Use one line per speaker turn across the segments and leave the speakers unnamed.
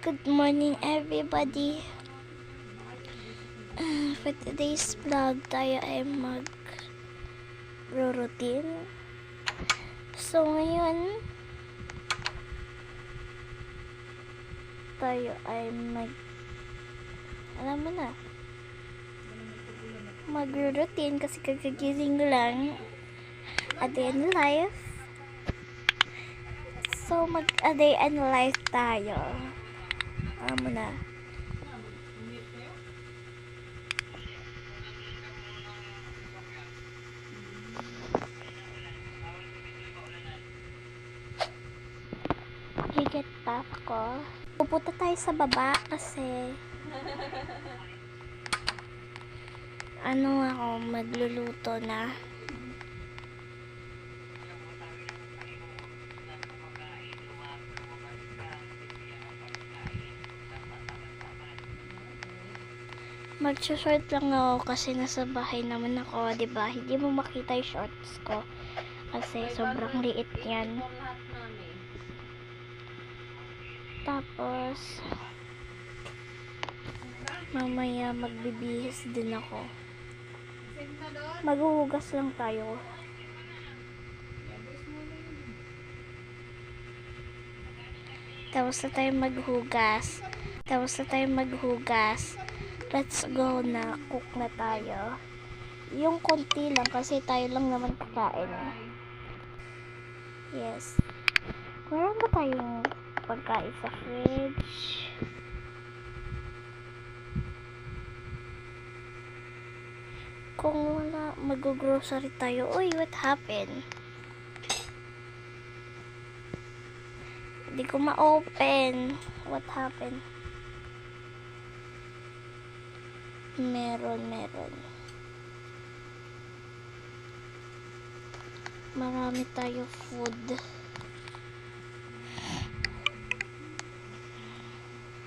Good morning everybody. For today's vlog, tayo ay mag-routine. So ngayon, tayo ay alam mo na, mag-routine kasi kagagising lang. A day in life. So mag-a day in life tayo. Alam mo na. Higit pa ako. Pupunta tayo sa baba kasi ako magluluto na. Mag-short lang ako kasi nasa bahay naman ako, 'di ba? Hindi mo makita 'yung shorts ko kasi sobrang liit 'yan. Tapos mamaya magbibihis din ako. Maghuhugas lang tayo. Tapos na tayo maghugas. Let's go na. Cook na tayo. Yung konti lang kasi tayo lang naman kakain. Yes. Meron ba tayong pagkain sa fridge? Kung wala, mag-grocery tayo. Uy, what happened? Hindi ko ma-open. What happened? Meron. Marami tayo food.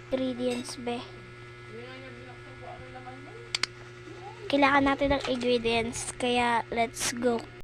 Ingredients be. Kailangan natin ng ingredients. Kaya let's go.